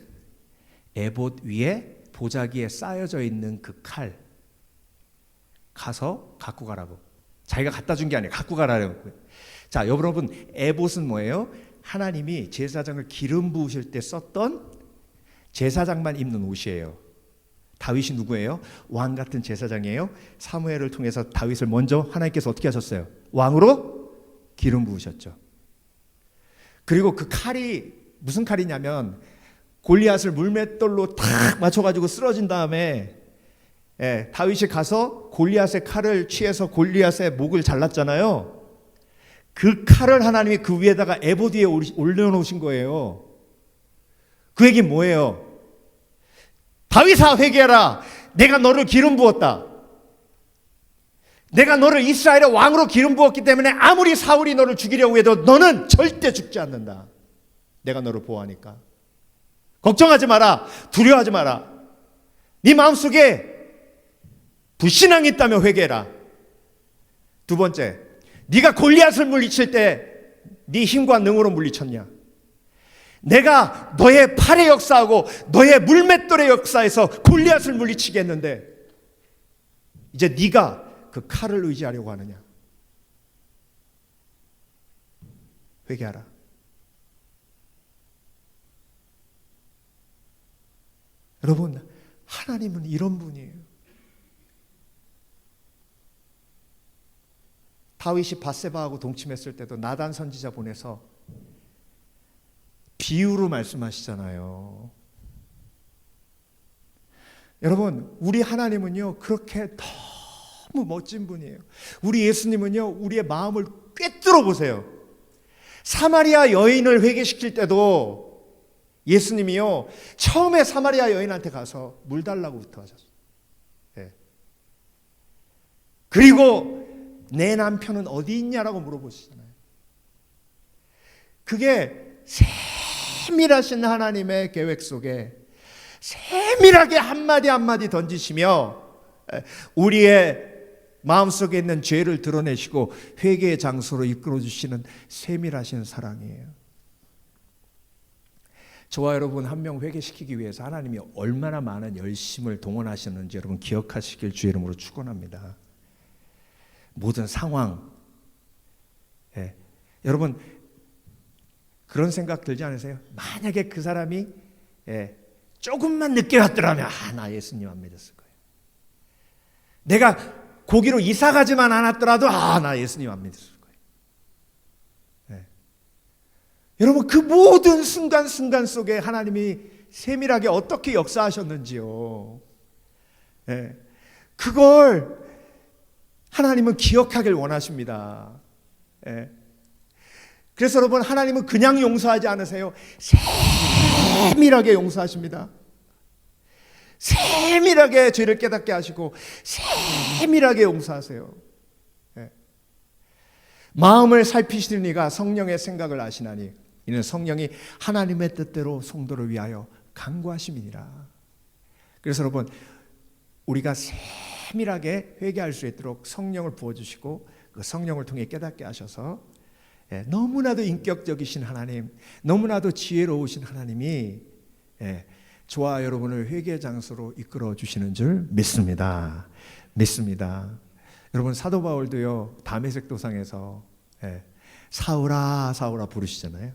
에봇 위에 보자기에 쌓여져 있는 그 칼 가서 갖고 가라고. 자기가 갖다 준 게 아니에요. 갖고 가라고. 자, 여러분, 에봇은 뭐예요? 하나님이 제사장을 기름 부으실 때 썼던 제사장만 입는 옷이에요. 다윗이 누구예요? 왕 같은 제사장이에요. 사무엘을 통해서 다윗을 먼저 하나님께서 어떻게 하셨어요? 왕으로 기름 부으셨죠. 그리고 그 칼이 무슨 칼이냐면, 골리앗을 물맷돌로 탁 맞춰가지고 쓰러진 다음에 다윗이 가서 골리앗의 칼을 취해서 골리앗의 목을 잘랐잖아요. 그 칼을 하나님이 그 위에다가 에봇 위에 올려놓으신 거예요. 그 얘기는 뭐예요? 다윗아 회개하라. 내가 너를 기름 부었다. 내가 너를 이스라엘의 왕으로 기름 부었기 때문에 아무리 사울이 너를 죽이려고 해도 너는 절대 죽지 않는다. 내가 너를 보호하니까. 걱정하지 마라. 두려워하지 마라. 네 마음속에 불신앙이 있다면 회개해라. 두 번째, 네가 골리앗을 물리칠 때 네 힘과 능으로 물리쳤냐? 내가 너의 팔의 역사하고 너의 물맷돌의 역사에서 골리앗을 물리치게 했는데 이제 네가 그 칼을 의지하려고 하느냐? 회개하라. 여러분, 하나님은 이런 분이에요. 다윗이 밧세바하고 동침했을 때도 나단 선지자 보내서 비유로 말씀하시잖아요. 여러분, 우리 하나님은요 그렇게 너무 멋진 분이에요. 우리 예수님은요 우리의 마음을 꿰뚫어 보세요. 사마리아 여인을 회개시킬 때도 예수님이요 처음에 사마리아 여인한테 가서 물 달라고 부탁하셨어요. 네. 그리고 내 남편은 어디 있냐라고 물어보시잖아요. 그게 세밀하신 하나님의 계획 속에 세밀하게 한마디 한마디 던지시며 우리의 마음속에 있는 죄를 드러내시고 회개의 장소로 이끌어주시는 세밀하신 사랑이에요. 저와 여러분 한 명 회개시키기 위해서 하나님이 얼마나 많은 열심을 동원하셨는지 여러분 기억하시길 주의 이름으로 축원합니다. 모든 상황, 여러분 그런 생각 들지 않으세요? 만약에 그 사람이 조금만 늦게 왔더라면 나 예수님 안 믿었을 거예요. 내가 거기로 이사 가지만 않았더라도 나 예수님 안 믿었을 거예요. 여러분 그 모든 순간순간 속에 하나님이 세밀하게 어떻게 역사하셨는지요. 그걸 하나님은 기억하길 원하십니다. 그래서 여러분 하나님은 그냥 용서하지 않으세요. 세밀하게 용서하십니다. 세밀하게 죄를 깨닫게 하시고 세밀하게 용서하세요. 마음을 살피시는 이가 성령의 생각을 아시나니 이는 성령이 하나님의 뜻대로 성도를 위하여 간구하심이니라. 그래서 여러분 우리가 세밀하게 회개할 수 있도록 성령을 부어주시고 그 성령을 통해 깨닫게 하셔서 너무나도 인격적이신 하나님, 너무나도 지혜로우신 하나님이 저와 여러분을 회개의 장소로 이끌어 주시는 줄 믿습니다. 여러분 사도 바울도요 다메섹 도상에서 사울아 사울아 부르시잖아요.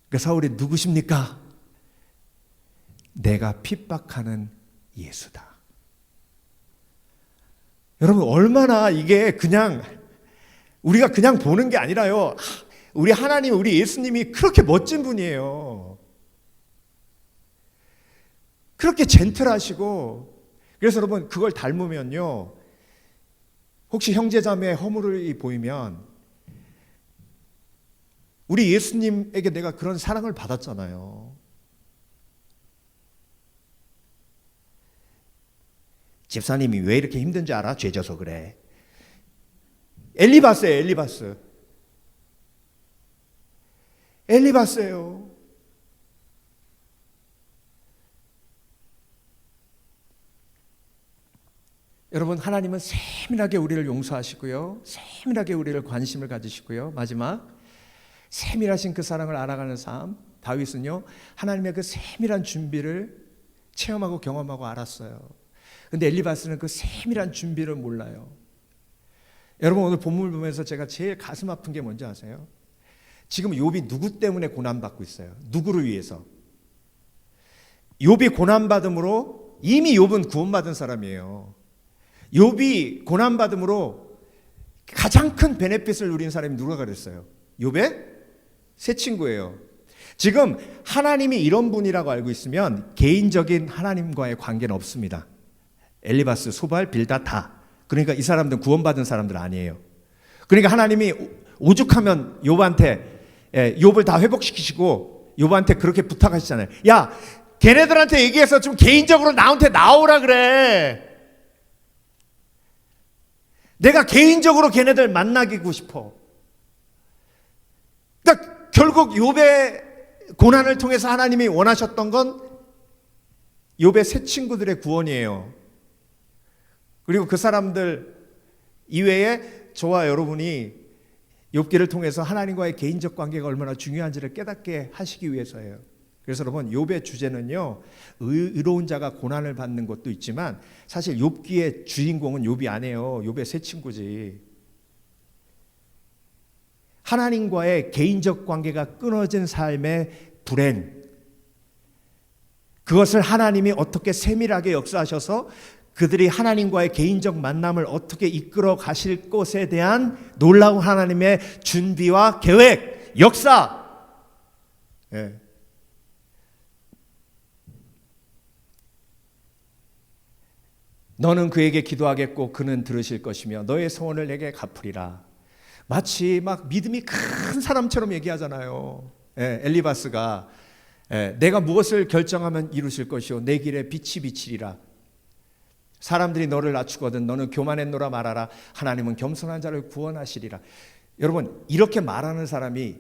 그 사울이 누구십니까? 내가 핍박하는 예수다. 여러분 얼마나 이게 그냥 우리가 그냥 보는 게 아니라요. 우리 하나님, 우리 예수님이 그렇게 멋진 분이에요. 그렇게 젠틀하시고 그래서 여러분 그걸 닮으면요. 혹시 형제자매의 허물이 보이면 우리 예수님에게 내가 그런 사랑을 받았잖아요. 집사님이 왜 이렇게 힘든지 알아? 죄 져서 그래. 엘리바스예요. 엘리바스예요. 여러분 하나님은 세밀하게 우리를 용서하시고요. 세밀하게 우리를 관심을 가지시고요. 마지막 세밀하신 그 사랑을 알아가는 삶. 다윗은요. 하나님의 그 세밀한 준비를 체험하고 경험하고 알았어요. 근데 엘리바스는 그 세밀한 준비를 몰라요. 여러분 오늘 본문을 보면서 제가 제일 가슴 아픈 게 뭔지 아세요? 지금 욥이 누구 때문에 고난받고 있어요? 누구를 위해서? 욥이 고난받음으로 이미 욥은 구원받은 사람이에요. 욥이 고난받음으로 가장 큰 베네핏을 누린 사람이 누가 그랬어요? 욥의 세 친구예요. 지금 하나님이 이런 분이라고 알고 있으면 개인적인 하나님과의 관계는 없습니다. 엘리바스, 소발, 빌다 다. 그러니까 이 사람들은 구원받은 사람들 아니에요. 그러니까 하나님이 오죽하면 욥한테 욥을 다 회복시키시고 욥한테 그렇게 부탁하시잖아요. 야, 걔네들한테 얘기해서 좀 개인적으로 나한테 나오라 그래. 내가 개인적으로 걔네들 만나기고 싶어. 그러니까 결국 욥의 고난을 통해서 하나님이 원하셨던 건 욥의 세 친구들의 구원이에요. 그리고 그 사람들 이외에 저와 여러분이 욥기를 통해서 하나님과의 개인적 관계가 얼마나 중요한지를 깨닫게 하시기 위해서예요. 그래서 여러분 욥의 주제는요. 의로운 자가 고난을 받는 것도 있지만 사실 욥기의 주인공은 욥이 아니에요. 욥의 세 친구지. 하나님과의 개인적 관계가 끊어진 삶의 불행, 그것을 하나님이 어떻게 세밀하게 역사하셔서 그들이 하나님과의 개인적 만남을 어떻게 이끌어 가실 것에 대한 놀라운 하나님의 준비와 계획, 역사. 예. 너는 그에게 기도하겠고 그는 들으실 것이며 너의 소원을 내게 갚으리라. 마치 막 믿음이 큰 사람처럼 얘기하잖아요. 예, 엘리바스가 내가 무엇을 결정하면 이루실 것이요 내 길에 빛이 비치리라. 사람들이 너를 낮추거든 너는 교만했노라 말하라. 하나님은 겸손한 자를 구원하시리라. 여러분, 이렇게 말하는 사람이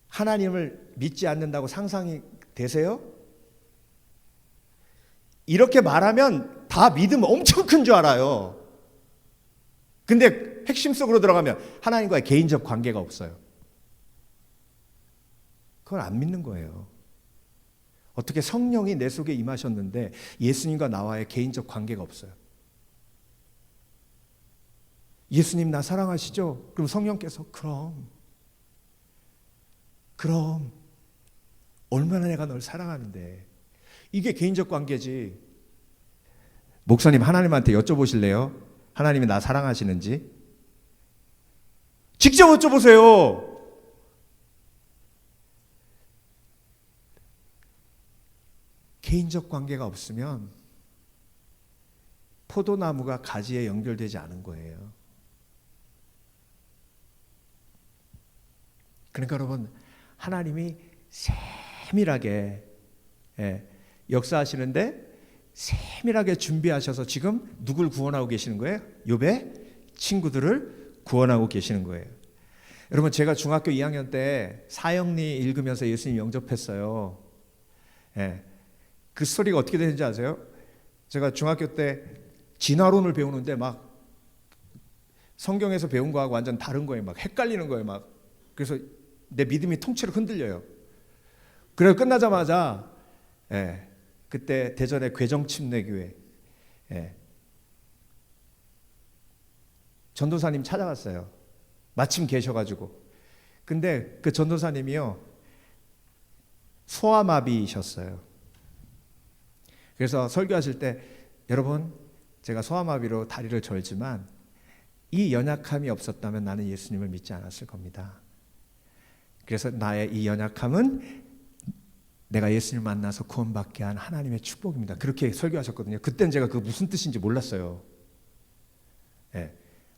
하나님을 믿지 않는다고 상상이 되세요? 이렇게 말하면 다 믿음 엄청 큰 줄 알아요. 근데 핵심 속으로 들어가면 하나님과의 개인적 관계가 없어요. 그걸 안 믿는 거예요. 어떻게 성령이 내 속에 임하셨는데 예수님과 나와의 개인적 관계가 없어요. 예수님 나 사랑하시죠? 그럼 성령께서 그럼 얼마나 내가 널 사랑하는데. 이게 개인적 관계지. 목사님 하나님한테 여쭤보실래요? 하나님이 나 사랑하시는지? 직접 여쭤보세요. 개인적 관계가 없으면 포도나무가 가지에 연결되지 않은 거예요. 그러니까 여러분, 하나님이 세밀하게 역사하시는데 세밀하게 준비하셔서 지금 누굴 구원하고 계시는 거예요? 욥의 친구들을 구원하고 계시는 거예요. 여러분, 제가 중학교 2학년 때 사형리 읽으면서 예수님 영접했어요. 그 스토리가 어떻게 되는지 아세요? 제가 중학교 때 진화론을 배우는데 막 성경에서 배운 거하고 완전 다른 거예요. 막 헷갈리는 거예요. 막 그래서 내 믿음이 통째로 흔들려요. 그래서 끝나자마자 그때 대전의 괴정침례교회 전도사님 찾아갔어요. 마침 계셔가지고. 근데 그 전도사님이요 소아마비이셨어요. 그래서 설교하실 때 여러분, 제가 소아마비로 다리를 절지만 이 연약함이 없었다면 나는 예수님을 믿지 않았을 겁니다. 그래서 나의 이 연약함은 내가 예수님을 만나서 구원받게 한 하나님의 축복입니다. 그렇게 설교하셨거든요. 그때는 제가 그 무슨 뜻인지 몰랐어요.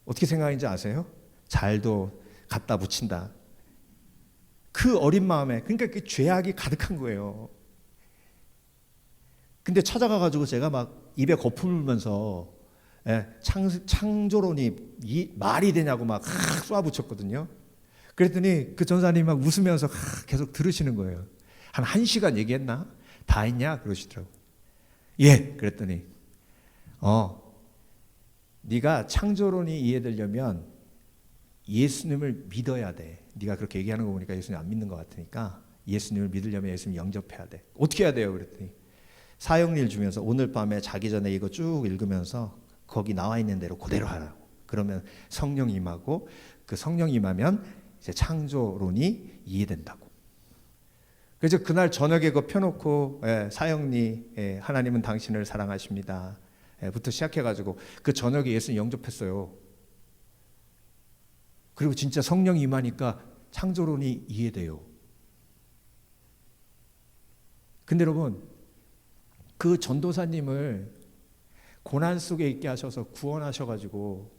어떻게 생각하는지 아세요? 잘도 갖다 붙인다. 그 어린 마음에, 그러니까 그 죄악이 가득한 거예요. 근데 찾아가가지고 제가 막 입에 거품을 물면서 창조론이 말이 되냐고 막 쏘아붙였거든요. 그랬더니 그 전사님이 막 웃으면서 계속 들으시는 거예요. 한 1시간 얘기했나? 다 했냐? 그러시더라고요. 예, 그랬더니 네가 창조론이 이해되려면 예수님을 믿어야 돼. 네가 그렇게 얘기하는 거 보니까 예수님 안 믿는 것 같으니까 예수님을 믿으려면 예수님 영접해야 돼. 어떻게 해야 돼요? 그랬더니 사형리를 주면서 오늘 밤에 자기 전에 이거 쭉 읽으면서 거기 나와 있는 대로 그대로 하라고. 그러면 성령 임하고 그 성령 임하면 이제 창조론이 이해된다고. 그래서 그날 저녁에 그거 펴놓고 사형리 하나님은 당신을 사랑하십니다 부터 시작해가지고 그 저녁에 예수님 영접했어요. 그리고 진짜 성령 임하니까 창조론이 이해돼요. 근데 여러분, 그 전도사님을 고난 속에 있게 하셔서 구원하셔가지고,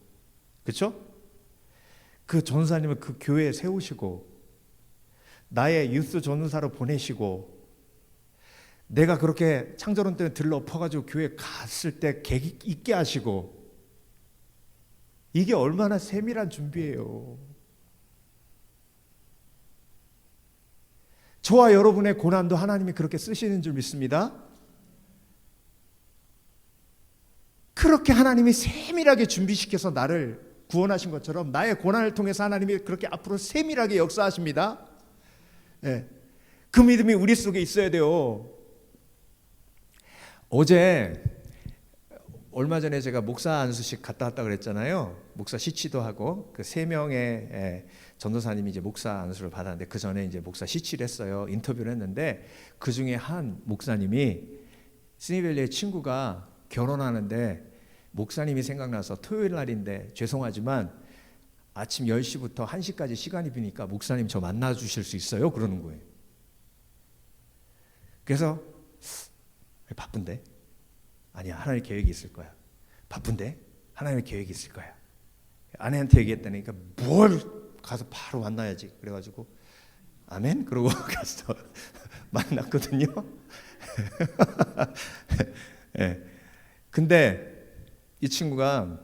그렇죠? 그 전도사님을 그 교회에 세우시고 나의 유스 전도사로 보내시고 내가 그렇게 창조론 때문에 들러엎어가지고 교회 갔을 때 객 있게 하시고, 이게 얼마나 세밀한 준비예요. 저와 여러분의 고난도 하나님이 그렇게 쓰시는 줄 믿습니다. 그렇게 하나님이 세밀하게 준비시켜서 나를 구원하신 것처럼 나의 고난을 통해서 하나님이 그렇게 앞으로 세밀하게 역사하십니다. 그 믿음이 우리 속에 있어야 돼요. 어제 얼마 전에 제가 목사 안수식 갔다 왔다 그랬잖아요. 목사 시치도 하고 그 3명의 전도사님이 이제 목사 안수를 받았는데 그 전에 이제 목사 시치를 했어요. 인터뷰를 했는데 그 중에 한 목사님이 스니밸리의 친구가 결혼하는데 목사님이 생각나서 토요일 날인데 죄송하지만 아침 10시부터 1시까지 시간이 비니까 목사님 저 만나 주실 수 있어요? 그러는 거예요. 그래서 바쁜데? 아니야, 하나님 계획이 있을 거야. 바쁜데? 하나님의 계획이 있을 거야. 아내한테 얘기했다니까 뭘 가서 바로 만나야지. 그래가지고 아멘? 그러고 가서 만났거든요. 네. 근데 이 친구가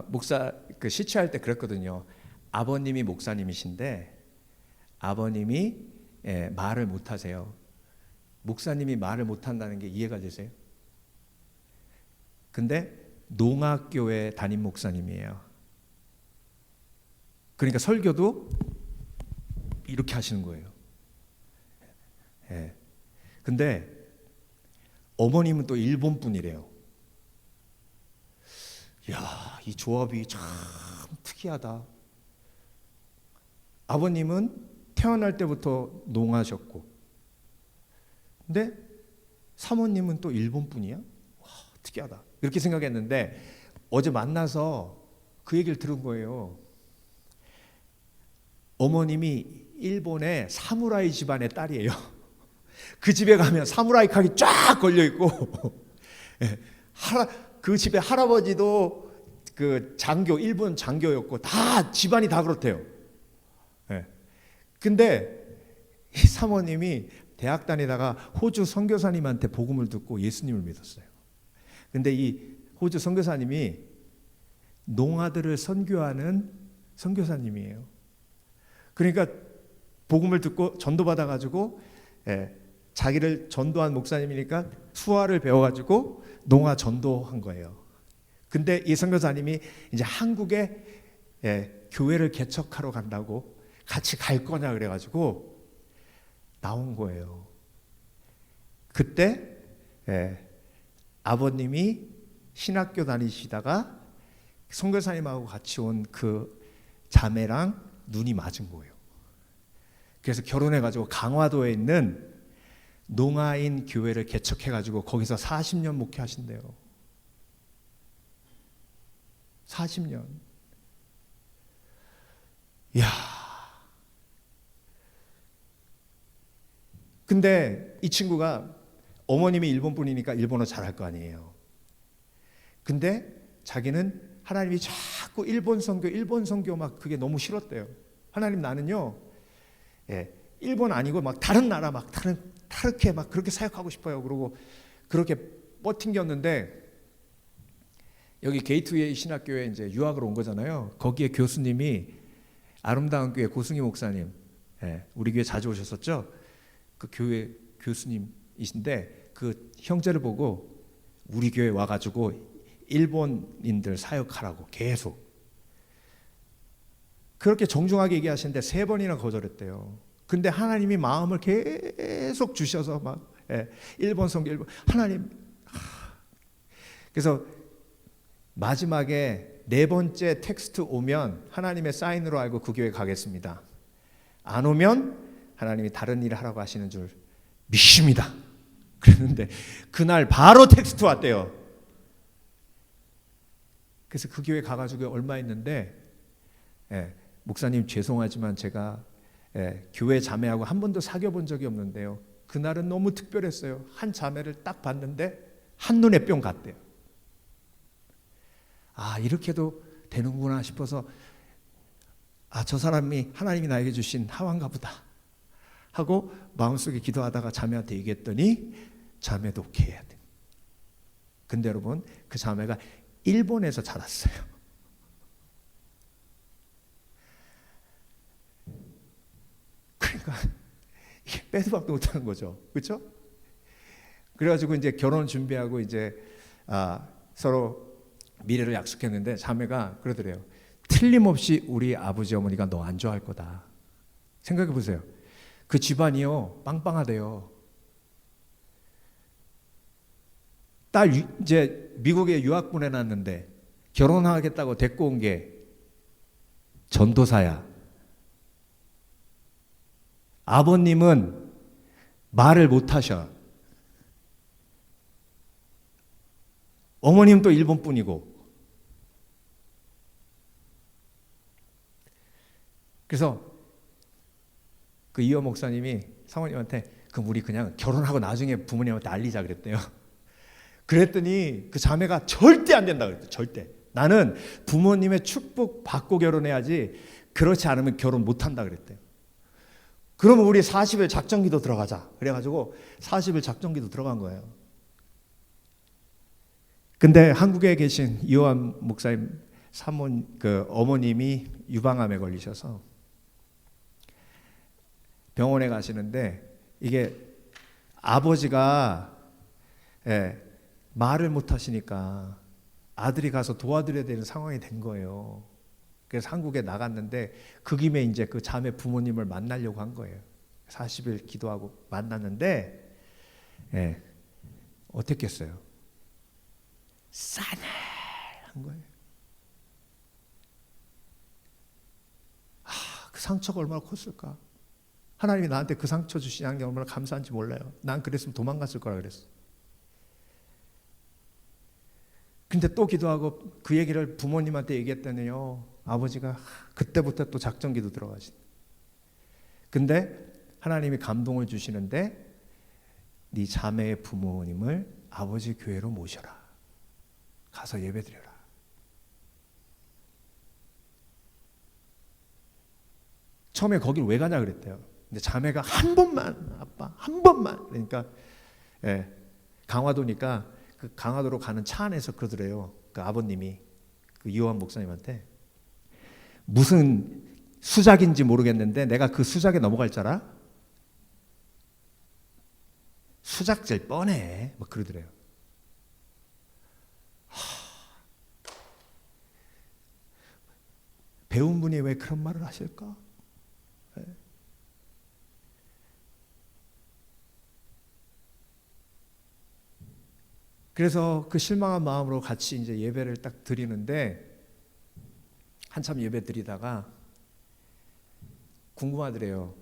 목사 그 시취할 때 그랬거든요. 아버님이 목사님이신데 아버님이 말을 못하세요. 목사님이 말을 못한다는 게 이해가 되세요? 근데 농학교회 담임 목사님이에요. 그러니까 설교도 이렇게 하시는 거예요. 근데 어머님은 또 일본 분이래요. 야, 이 조합이 참 특이하다. 아버님은 태어날 때부터 농하셨고, 근데 사모님은 또 일본 분이야? 와, 특이하다. 이렇게 생각했는데 어제 만나서 그 얘기를 들은 거예요. 어머님이 일본의 사무라이 집안의 딸이에요. 그 집에 가면 사무라이 칼이 쫙 걸려 있고, 그 집에 할아버지도 그 장교, 일본 장교였고 다 집안이 다 그렇대요. 근데 이 사모님이 대학 다니다가 호주 선교사님한테 복음을 듣고 예수님을 믿었어요. 근데 이 호주 선교사님이 농아들을 선교하는 선교사님이에요. 그러니까 복음을 듣고 전도받아 가지고 자기를 전도한 목사님이니까 수화를 배워 가지고 농아 전도한 거예요. 근데 이 선교사님이 이제 한국에 교회를 개척하러 간다고 같이 갈 거냐 그래 가지고 나온 거예요. 그때 아버님이 신학교 다니시다가 선교사님하고 같이 온 그 자매랑 눈이 맞은 거예요. 그래서 결혼해가지고 강화도에 있는 농아인 교회를 개척해가지고 거기서 40년 목회하신대요. 40년. 이야. 근데 이 친구가 어머님이 일본 분이니까 일본어 잘할 거 아니에요. 근데 자기는 하나님이 자꾸 일본 선교 막 그게 너무 싫었대요. 하나님 나는요, 일본 아니고 막 다른 나라 막 다르게 막 그렇게 사역하고 싶어요. 그러고 그렇게 뻗팅겼는데 여기 게이트웨이 신학교에 이제 유학을 온 거잖아요. 거기에 교수님이 아름다운 교회 고승희 목사님, 우리 교회 자주 오셨었죠. 그 교회 교수님이신데 그 형제를 보고 우리 교회 와가지고 일본인들 사역하라고 계속 그렇게 정중하게 얘기하시는데 3번이나 거절했대요. 근데 하나님이 마음을 계속 주셔서 막 일본 선교 일본 하나님. 그래서 마지막에 4번째 텍스트 오면 하나님의 사인으로 알고 그 교회 가겠습니다. 안 오면 하나님이 다른 일을 하라고 하시는 줄 믿습니다. 그랬는데 그날 바로 텍스트 왔대요. 그래서 그 교회 가가지고 얼마 있는데 목사님 죄송하지만 제가 교회 자매하고 한 번도 사귀어 본 적이 없는데요. 그날은 너무 특별했어요. 한 자매를 딱 봤는데 한눈에 뿅 갔대요. 아, 이렇게도 되는구나 싶어서 저 사람이 하나님이 나에게 주신 하와인가 보다 하고 마음속에 기도하다가 자매한테 얘기했더니 자매도 오케이 해야 돼. 근데 여러분 그 자매가 일본에서 자랐어요. 그러니까 이게 빼도 박도 못하는 거죠, 그렇죠? 그래가지고 이제 결혼 준비하고 이제 서로 미래를 약속했는데 자매가 그러더래요. 틀림없이 우리 아버지 어머니가 너 안 좋아할 거다. 생각해 보세요. 그 집안이요 빵빵하대요. 이제 미국에 유학 보내놨는데 결혼하겠다고 데리고 온 게 전도사야. 아버님은 말을 못 하셔. 어머님 또 일본 분이고. 그래서 그 이호 목사님이 사모님한테 그럼 우리 그냥 결혼하고 나중에 부모님한테 알리자 그랬대요. 그랬더니 그 자매가 절대 안 된다 그랬대요. 절대. 나는 부모님의 축복 받고 결혼해야지 그렇지 않으면 결혼 못 한다 그랬대요. 그러면 우리 40일 작정기도 들어가자. 그래가지고 40일 작정기도 들어간 거예요. 근데 한국에 계신 이호한 목사님 그 어머님이 유방암에 걸리셔서 병원에 가시는데 이게 아버지가 말을 못 하시니까 아들이 가서 도와드려야 되는 상황이 된 거예요. 그래서 한국에 나갔는데 그 김에 이제 그 자매 부모님을 만나려고 한 거예요. 40일 기도하고 만났는데 어땠겠어요? 싸늘한 거예요. 그 상처가 얼마나 컸을까? 하나님이 나한테 그 상처 주시는 게 얼마나 감사한지 몰라요. 난 그랬으면 도망갔을 거라 그랬어. 근데 또 기도하고 그 얘기를 부모님한테 얘기했더니요, 아버지가 그때부터 또 작정기도 들어가신. 근데 하나님이 감동을 주시는데 네 자매의 부모님을 아버지 교회로 모셔라. 가서 예배드려라. 처음에 거길 왜 가냐 그랬대요. 근데 자매가 한 번만, 아빠 한 번만. 그러니까 강화도니까 그 강화도로 가는 차 안에서 그러더래요. 그 아버님이 그 이호한 목사님한테 무슨 수작인지 모르겠는데 내가 그 수작에 넘어갈 줄 알아? 수작질 뻔해. 막 그러더래요. 배운 분이 왜 그런 말을 하실까? 그래서 그 실망한 마음으로 같이 이제 예배를 딱 드리는데 한참 예배 드리다가 궁금하더래요.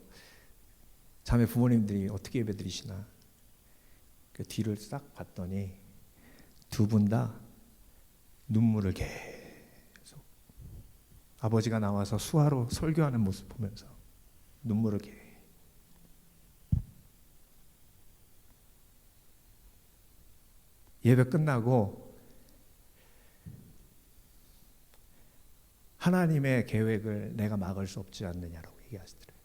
자매 부모님들이 어떻게 예배 드리시나? 그 뒤를 싹 봤더니 두 분 다 눈물을 계속 아버지가 나와서 수화로 설교하는 모습 보면서 눈물을 계속 예배 끝나고 하나님의 계획을 내가 막을 수 없지 않느냐라고 얘기하시더래요.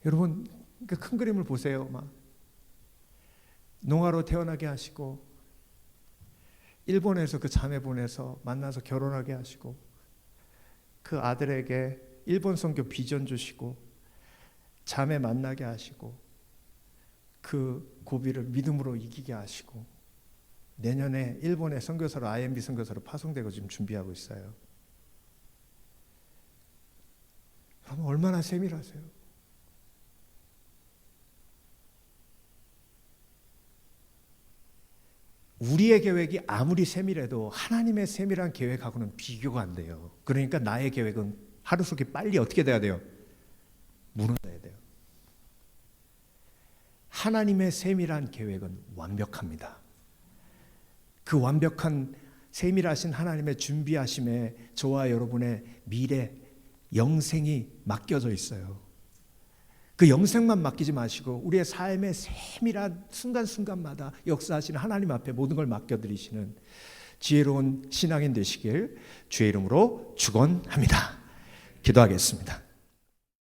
여러분 그 큰 그림을 보세요. 막 농아로 태어나게 하시고 일본에서 그 자매 보내서 만나서 결혼하게 하시고 그 아들에게 일본 선교 비전 주시고 자매 만나게 하시고 그 고비를 믿음으로 이기게 하시고 내년에 일본의 선교사로 IMB 선교사로 파송되고 지금 준비하고 있어요. 여러분 얼마나 세밀하세요? 우리의 계획이 아무리 세밀해도 하나님의 세밀한 계획하고는 비교가 안 돼요. 그러니까 나의 계획은 하루속히 빨리 어떻게 돼야 돼요? 무너져야 돼요. 하나님의 세밀한 계획은 완벽합니다. 그 완벽한 세밀하신 하나님의 준비하심에 저와 여러분의 미래 영생이 맡겨져 있어요. 그 영생만 맡기지 마시고 우리의 삶의 세밀한 순간순간마다 역사하시는 하나님 앞에 모든 걸 맡겨드리시는 지혜로운 신앙인 되시길 주의 이름으로 축원합니다. 기도하겠습니다.